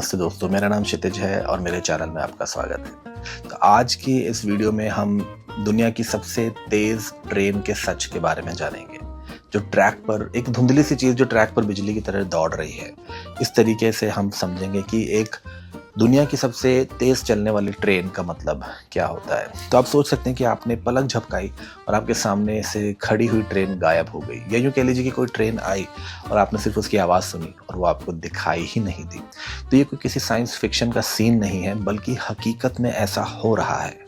नमस्ते दोस्तों, मेरा नाम क्षितिज है और मेरे चैनल में आपका स्वागत है। तो आज की इस वीडियो में हम दुनिया की सबसे तेज ट्रेन के सच के बारे में जानेंगे, जो ट्रैक पर एक धुंधली सी चीज जो ट्रैक पर बिजली की तरह दौड़ रही है। इस तरीके से हम समझेंगे कि एक दुनिया की सबसे तेज चलने वाली ट्रेन का मतलब क्या होता है। तो आप सोच सकते हैं कि आपने पलक झपकाई और आपके सामने से खड़ी हुई ट्रेन गायब हो गई, या यूं कह लीजिए कि कोई ट्रेन आई और आपने सिर्फ उसकी आवाज़ सुनी और वो आपको दिखाई ही नहीं दी। तो ये कोई किसी साइंस फिक्शन का सीन नहीं है, बल्कि हकीकत में ऐसा हो रहा है।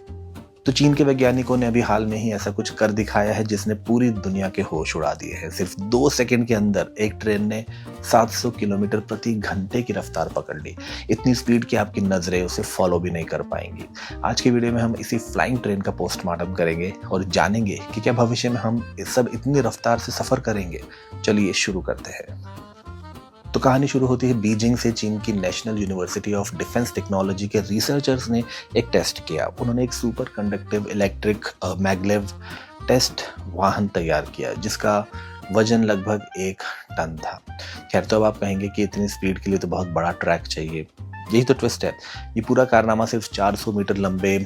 तो चीन के वैज्ञानिकों ने अभी हाल में ही ऐसा कुछ कर दिखाया है जिसने पूरी दुनिया के होश उड़ा दिए हैं। सिर्फ 2 सेकंड के अंदर एक ट्रेन ने 700 किलोमीटर प्रति घंटे की रफ्तार पकड़ ली। इतनी स्पीड कि आपकी नजरें उसे फॉलो भी नहीं कर पाएंगी। आज की वीडियो में हम इसी फ्लाइंग ट्रेन का पोस्टमार्टम करेंगे और जानेंगे कि क्या भविष्य में हम इस सब इतनी रफ्तार से सफर करेंगे। चलिए शुरू करते हैं। तो कहानी शुरू होती है बीजिंग से। चीन की National University of Defense Technology के रिसर्चर्स ने एक टेस्ट किया। उन्होंने एक super conductive electric maglev test वाहन तैयार किया जिसका वजन लगभग 1 टन था। खैर, तो अब आप कहेंगे कि इतनी स्पीड के लिए तो बहुत बड़ा ट्रैक चाहिए। यही तो ट्विस्ट है। ये पूरा कारनामा सिर्फ 400 मीटर लंबे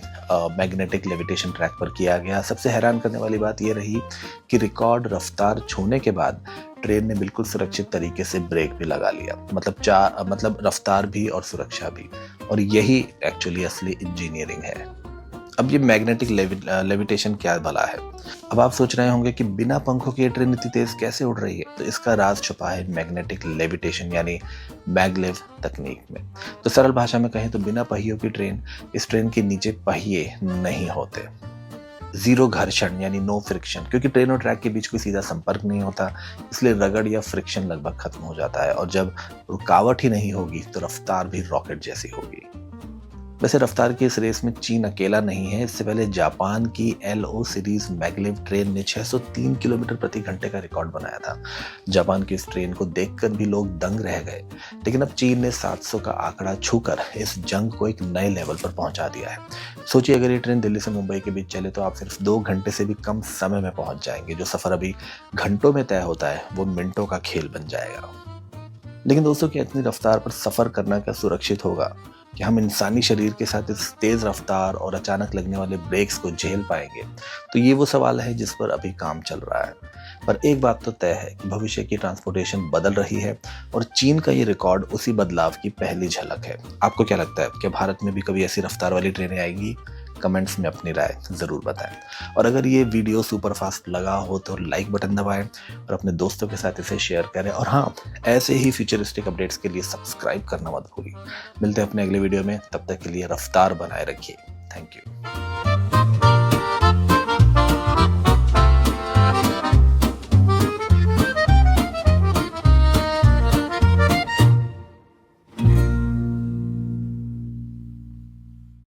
मैग्नेटिक लेविटेशन ट्रैक पर किया गया। सबसे हैरान करने वाली बात यह रही कि रिकॉर्ड रफ्तार छूने के बाद ट्रेन ने बिल्कुल सुरक्षित तरीके से ब्रेक भी लगा लिया। मतलब रफ्तार भी और सुरक्षा भी। और यही एक्चुअली असली इंजीनियरिंग है। अब ये मैग्नेटिक लेविटेशन क्या भला है? अब आप सोच रहे होंगे कि बिना पंखों की ये ट्रेन इतनी तेज कैसे उड़ रही है। तो इसका राज छुपा है मैग्नेटिक लेविटेशन यानी मैगलेव तकनीक में। तो सरल भाषा में कहें तो बिना पहियों की ट्रेन, इस ट्रेन के नीचे पहिए नहीं होते। जीरो घर्षण यानी नो फ्रिक्शन, क्योंकि ट्रेन और ट्रैक के बीच कोई सीधा संपर्क नहीं होता, इसलिए रगड़ या फ्रिक्शन लगभग खत्म हो जाता है। और जब रुकावट ही नहीं होगी तो रफ्तार भी रॉकेट जैसी होगी। वैसे रफ्तार की इस रेस में चीन अकेला नहीं है। इससे पहले जापान की LO सीरीज मैगलेव ट्रेन ने 603 किलोमीटर प्रति घंटे का रिकॉर्ड बनाया था। जापान की इस ट्रेन को देखकर भी लोग दंग रह गए। लेकिन अब चीन ने 700 का आंकड़ा छूकर इस जंग को एक नए लेवल पर पहुंचा दिया है। सोचिए, अगर ये ट्रेन दिल्ली से मुंबई के बीच चले तो आप सिर्फ 2 घंटे से भी कम समय में पहुंच जाएंगे। जो सफर अभी घंटों में तय होता है वो मिनटों का खेल बन जाएगा। लेकिन दोस्तों, क्या इतनी रफ्तार पर सफर करना क्या सुरक्षित होगा? कि हम इंसानी शरीर के साथ इस तेज रफ्तार और अचानक लगने वाले ब्रेक्स को झेल पाएंगे? तो ये वो सवाल है जिस पर अभी काम चल रहा है। पर एक बात तो तय है कि भविष्य की ट्रांसपोर्टेशन बदल रही है और चीन का ये रिकॉर्ड उसी बदलाव की पहली झलक है। आपको क्या लगता है, क्या भारत में भी कभी ऐसी रफ्तार वाली ट्रेनें आएंगी? कमेंट्स में अपनी राय जरूर बताएं। और अगर ये वीडियो सुपर फास्ट लगा हो तो लाइक बटन दबाएं और अपने दोस्तों के साथ इसे शेयर करें। और हाँ, ऐसे ही फ्यूचरिस्टिक अपडेट्स के लिए सब्सक्राइब करना मत भूलिए। मिलते हैं अपने अगले वीडियो में, तब तक के लिए रफ्तार बनाए रखिए। Thank you.